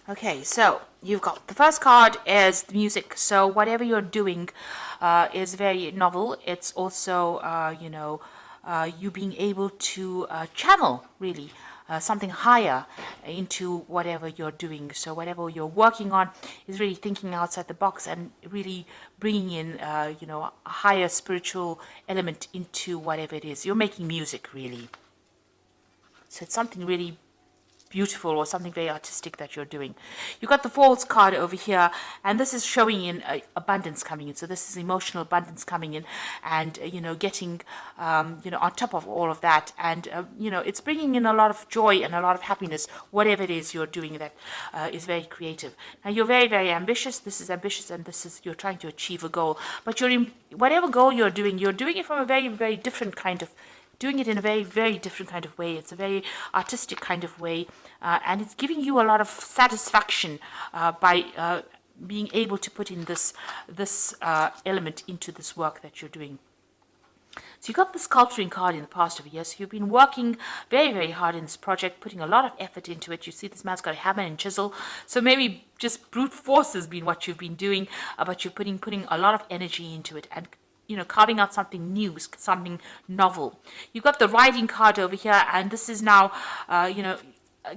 Okay, so you've got the first card is the music. So whatever you're doing is very novel. It's also, you being able to channel really something higher into whatever you're doing. So whatever you're working on is really thinking outside the box and really bringing in, a higher spiritual element into whatever it is. You're making music really. So it's something really beautiful or something very artistic that you're doing. You got the Falls card over here, and this is showing in abundance coming in. So this is emotional abundance coming in, and getting on top of all of that, and it's bringing in a lot of joy and a lot of happiness. Whatever it is you're doing that is very creative. Now you're very very ambitious. This is ambitious, and this is you're trying to achieve a goal. But whatever goal you're doing it from a very very different kind of doing it in a very, very different kind of way. It's a very artistic kind of way, and it's giving you a lot of satisfaction by being able to put in this element into this work that you're doing. So you got the sculpturing card in the past of a year. So you've been working very, very hard in this project, putting a lot of effort into it. You see this man's got a hammer and chisel. So maybe just brute force has been what you've been doing, but you're putting a lot of energy into it and carving out something new, something novel. You've got the riding card over here, and this is now,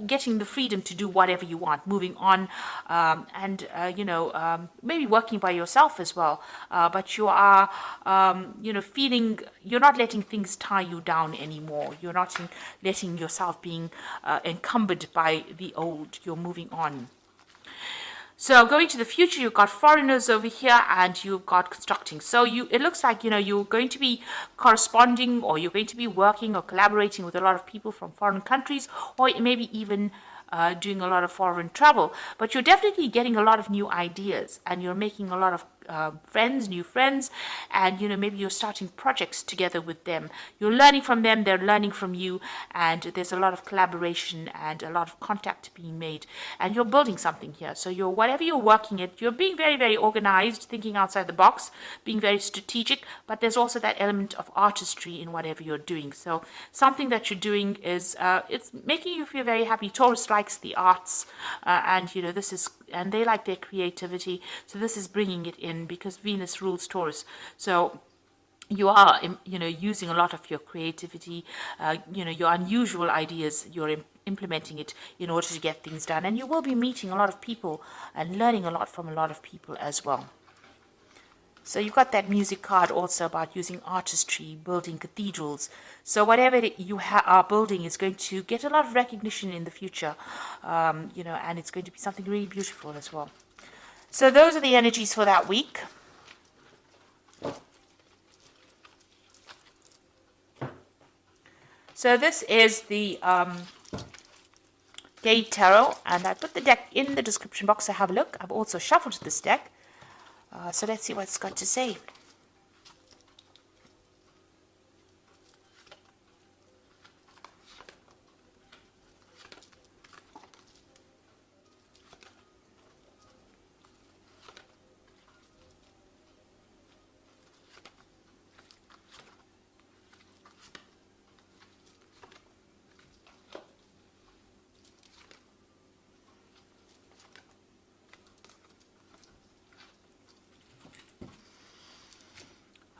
getting the freedom to do whatever you want, moving on, and maybe working by yourself as well. But you are, feeling you're not letting things tie you down anymore. You're not letting yourself being encumbered by the old. You're moving on. So going to the future, you've got foreigners over here and you've got constructing. So it looks like, you're going to be corresponding, or you're going to be working or collaborating with a lot of people from foreign countries, or maybe even doing a lot of foreign travel. But you're definitely getting a lot of new ideas, and you're making a lot of new friends, and maybe you're starting projects together with them. You're learning from them, they're learning from you, and there's a lot of collaboration and a lot of contact being made, and you're building something here. So whatever you're working at, you're being very very organized, thinking outside the box, being very strategic, but there's also that element of artistry in whatever you're doing. So something that you're doing is it's making you feel very happy. Taurus likes the arts, and and they like their creativity, so this is bringing it in because Venus rules Taurus. So you are using a lot of your creativity, your unusual ideas, you're implementing it in order to get things done, and you will be meeting a lot of people and learning a lot from a lot of people as well. So you've got that music card also about using artistry, building cathedrals. So whatever you are building is going to get a lot of recognition in the future, and it's going to be something really beautiful as well. So those are the energies for that week. So this is the Gate Tarot, and I put the deck in the description box to have a look. I've also shuffled this deck. So let's see what it's got to say.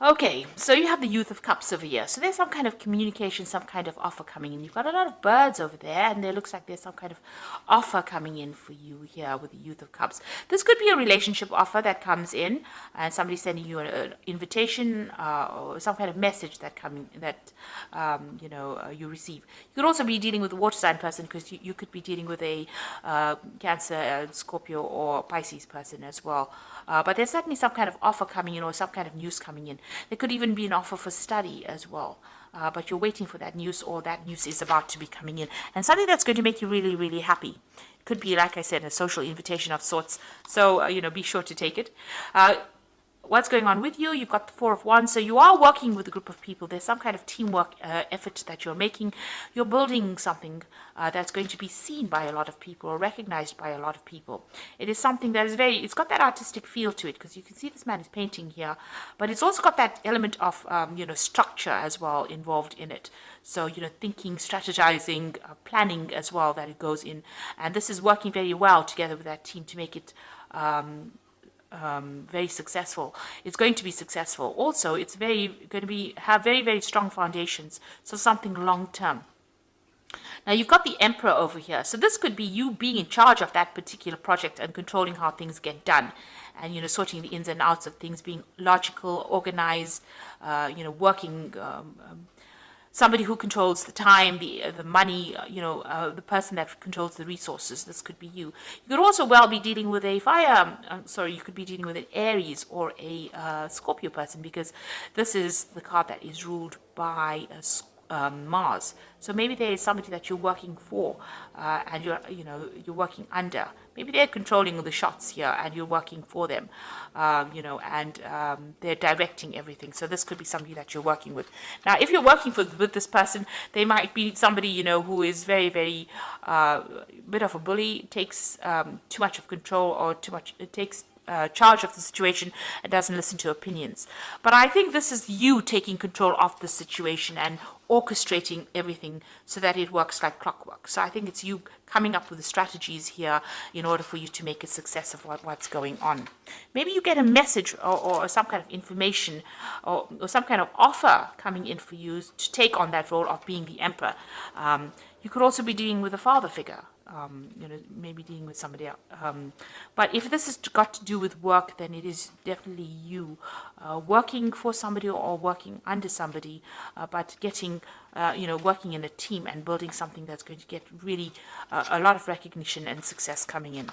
Okay, so you have the Youth of Cups over here. So there's some kind of communication, some kind of offer coming in. You've got a lot of birds over there, and there looks like there's some kind of offer coming in for you here with the Youth of Cups. This could be a relationship offer that comes in, and somebody's sending you an invitation or some kind of message that you receive. You could also be dealing with a water sign person, because you could be dealing with a Cancer, Scorpio, or Pisces person as well. But there's certainly some kind of offer coming in, or some kind of news coming in. There could even be an offer for study as well. But you're waiting for that news, or that news is about to be coming in. And something that's going to make you really, really happy. It could be, like I said, a social invitation of sorts. So, be sure to take it. what's going on with you. You've got the Four of Wands, so you are working with a group of people. There's some kind of teamwork effort that you're making. You're building something that's going to be seen by a lot of people or recognized by a lot of people. It is something that is it's got that artistic feel to it, because you can see this man is painting here, but it's also got that element of, structure as well involved in it. So, thinking, strategizing, planning as well, that it goes in. And this is working very well together with that team to make it very successful. It's going to be successful. Also, it's have very, very strong foundations. So something long term. Now you've got the Emperor over here. So this could be you being in charge of that particular project and controlling how things get done. And, sorting the ins and outs of things, being logical, organized, working, somebody who controls the time, the money, the person that controls the resources. This could be you. You could also well be dealing with a you could be dealing with an Aries or a Scorpio person, because this is the card that is ruled by Mars. So maybe there is somebody that you're working for, and you're working under. Maybe they're controlling the shots here, and you're working for them, and they're directing everything. So this could be somebody that you're working with. Now, if you're working with this person, they might be somebody who is very, very bit of a bully, takes too much of control, or it takes charge of the situation and doesn't listen to opinions. But I think this is you taking control of the situation and orchestrating everything so that it works like clockwork. So I think it's you coming up with the strategies here in order for you to make a success of what's going on. Maybe you get a message or some kind of information or some kind of offer coming in for you to take on that role of being the Emperor. You could also be dealing with a father figure. Maybe dealing with somebody else. But if this has got to do with work, then it is definitely you working for somebody or working under somebody, but getting, working in a team and building something that's going to get really a lot of recognition and success coming in.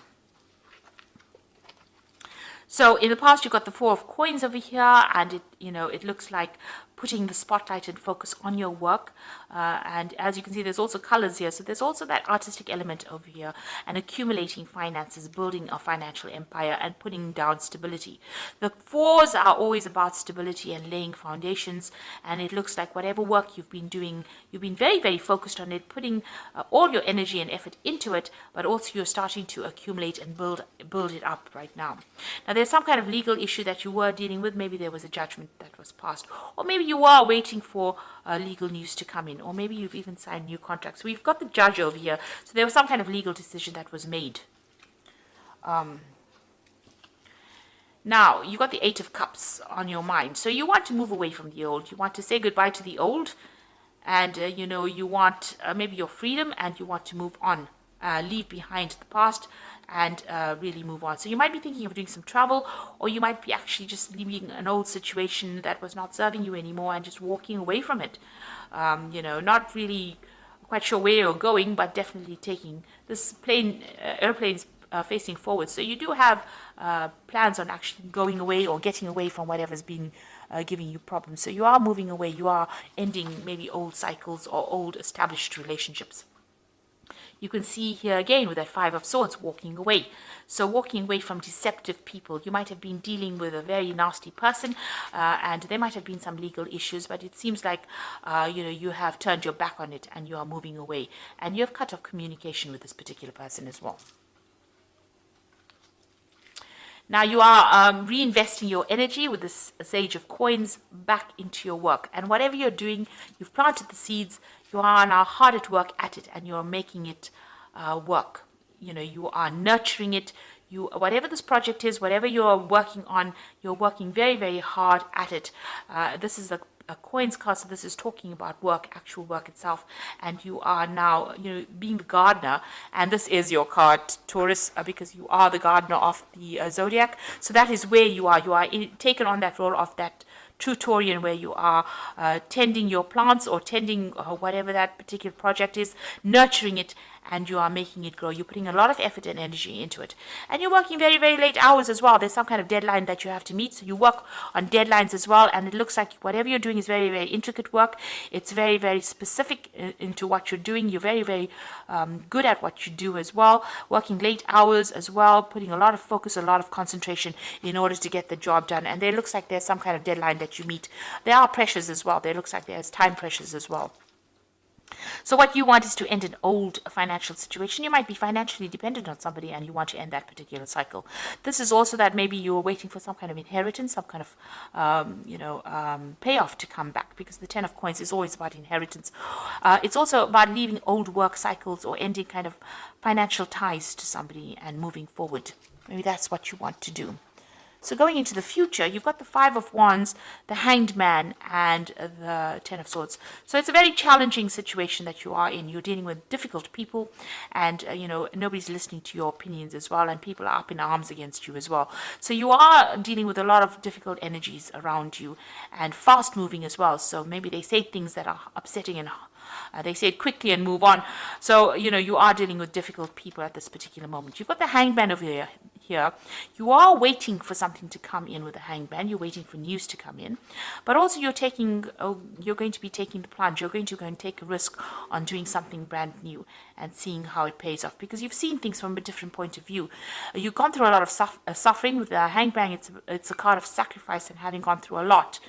So in the past, you've got the Four of Coins over here, and it looks like putting the spotlight and focus on your work. And as you can see, there's also colors here. So there's also that artistic element over here, and accumulating finances, building a financial empire, and putting down stability. The fours are always about stability and laying foundations. And it looks like whatever work you've been doing, you've been very, very focused on it, putting all your energy and effort into it, but also you're starting to accumulate and build it up right now. Now, there's some kind of legal issue that you were dealing with. Maybe there was a judgment that was passed, or maybe you are waiting for legal news to come in, or maybe you've even signed new contracts. We've got the judge over here, so there was some kind of legal decision that was made. Now, you got the Eight of Cups on your mind, so you want to move away from the old. You want to say goodbye to the old, and you want maybe your freedom, and you want to move on, leave behind the past, and really move on. So you might be thinking of doing some travel, or you might be actually just leaving an old situation that was not serving you anymore and just walking away from it. Not really quite sure where you're going, but definitely taking this airplane's facing forward. So you do have plans on actually going away or getting away from whatever's been giving you problems. So you are moving away. You are ending maybe old cycles or old established relationships. You can see here again with that Five of Swords, walking away. So walking away from deceptive people. You might have been dealing with a very nasty person, and there might have been some legal issues, but it seems like, you have turned your back on it and you are moving away. And you have cut off communication with this particular person as well. Now you are reinvesting your energy with this Sage of Coins back into your work. And whatever you're doing, you've planted the seeds, you are now hard at work at it, and you're making it work. You are nurturing it. Whatever this project is, whatever you're working on, you're working very, very hard at it. This is a coins card, so this is talking about work, actual work itself, and you are now being the gardener, and this is your card, Taurus, because you are the gardener of the zodiac. So that is where you are taken on that role of that true Taurian, where you are tending your plants or tending whatever that particular project is, nurturing it and you are making it grow. You're putting a lot of effort and energy into it. And you're working very, very late hours as well. There's some kind of deadline that you have to meet. So you work on deadlines as well. And it looks like whatever you're doing is very, very intricate work. It's very, very specific into what you're doing. You're very, very good at what you do as well. Working late hours as well, putting a lot of focus, a lot of concentration in order to get the job done. And there looks like there's some kind of deadline that you meet. There are pressures as well. There looks like there's time pressures as well. So what you want is to end an old financial situation. You might be financially dependent on somebody and you want to end that particular cycle. This is also that maybe you're waiting for some kind of inheritance, some kind of, payoff to come back, because the 10 of coins is always about inheritance. It's also about leaving old work cycles or ending kind of financial ties to somebody and moving forward. Maybe that's what you want to do. So going into the future, you've got the 5 of Wands, the Hanged Man, and the 10 of Swords. So it's a very challenging situation that you are in. You're dealing with difficult people, and, nobody's listening to your opinions as well, and people are up in arms against you as well. So you are dealing with a lot of difficult energies around you, and fast-moving as well. So maybe they say things that are upsetting and they say it quickly and move on. So, you are dealing with difficult people at this particular moment. You've got the Hangman over here. You are waiting for something to come in with the Hangman. You're waiting for news to come in. But also you're going to be taking the plunge. You're going to go and take a risk on doing something brand new and seeing how it pays off, because you've seen things from a different point of view. You've gone through a lot of suffering with the Hangman. It's a card of sacrifice and having gone through a lot,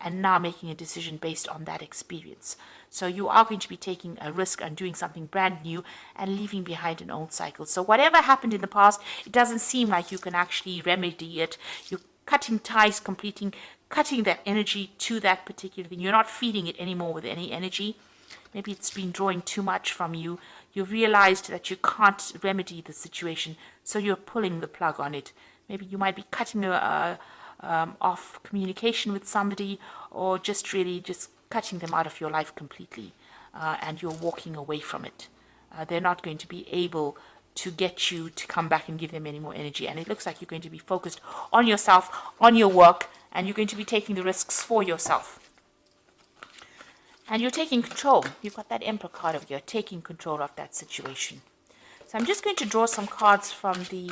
and now making a decision based on that experience. So you are going to be taking a risk and doing something brand new and leaving behind an old cycle. So whatever happened in the past, it doesn't seem like you can actually remedy it. You're cutting ties, cutting that energy to that particular thing. You're not feeding it anymore with any energy. Maybe it's been drawing too much from you. You've realized that you can't remedy the situation, so you're pulling the plug on it. Maybe you might be cutting off communication with somebody, or just cutting them out of your life completely, and you're walking away from it. They're not going to be able to get you to come back and give them any more energy, and it looks like you're going to be focused on yourself, on your work, and you're going to be taking the risks for yourself. And you're taking control. You've got that Emperor card over here, taking control of that situation. So I'm just going to draw some cards from the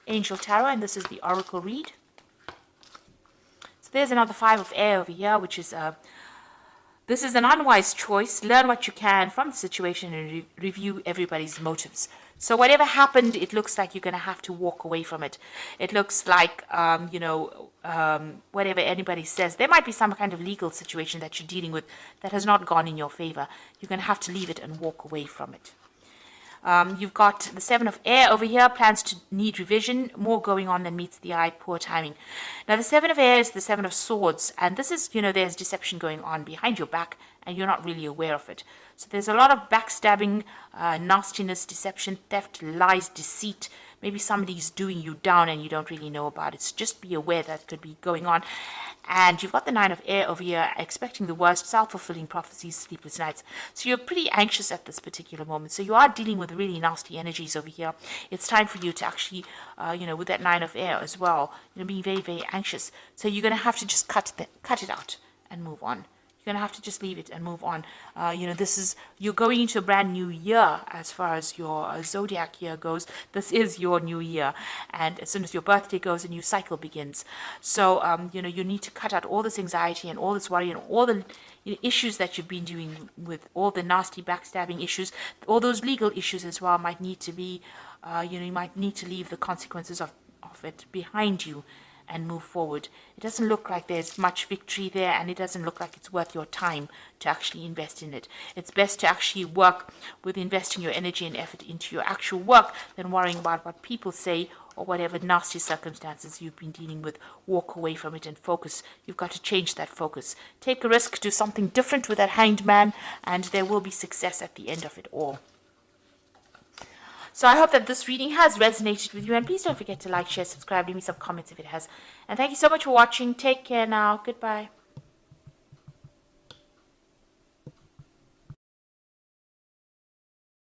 Angel Tarot, and this is the Oracle read. So there's another 5 of Air over here, which is this is an unwise choice. Learn what you can from the situation and review everybody's motives. So whatever happened, it looks like you're going to have to walk away from it. It looks like, whatever anybody says, there might be some kind of legal situation that you're dealing with that has not gone in your favor. You're going to have to leave it and walk away from it. You've got the 7 of Air over here, plans to need revision, more going on than meets the eye, poor timing. Now, the 7 of Air is the 7 of Swords, and this is, there's deception going on behind your back, and you're not really aware of it. So there's a lot of backstabbing, nastiness, deception, theft, lies, deceit. Maybe somebody's doing you down and you don't really know about it. So just be aware that could be going on. And you've got the 9 of Air over here, expecting the worst, self-fulfilling prophecies, sleepless nights. So you're pretty anxious at this particular moment. So you are dealing with really nasty energies over here. It's time for you to actually, with that 9 of Air as well, being very, very anxious. So you're going to have to just cut it out and move on. You're going to have to just leave it and move on. You're going into a brand new year as far as your zodiac year goes. This is your new year. And as soon as your birthday goes, a new cycle begins. So, you need to cut out all this anxiety and all this worry and all the issues that you've been doing with all the nasty backstabbing issues. All those legal issues as well might need to be, you might need to leave the consequences of it behind you and move forward. It doesn't look like there's much victory there, and it doesn't look like it's worth your time to actually invest in it. It's best to actually work with investing your energy and effort into your actual work than worrying about what people say or whatever nasty circumstances you've been dealing with. Walk away from it and focus. You've got to change that focus. Take a risk, do something different with that Hanged Man, and there will be success at the end of it all. So I hope that this reading has resonated with you, and please don't forget to like, share, subscribe, leave me some comments if it has. And thank you so much for watching. Take care now. Goodbye.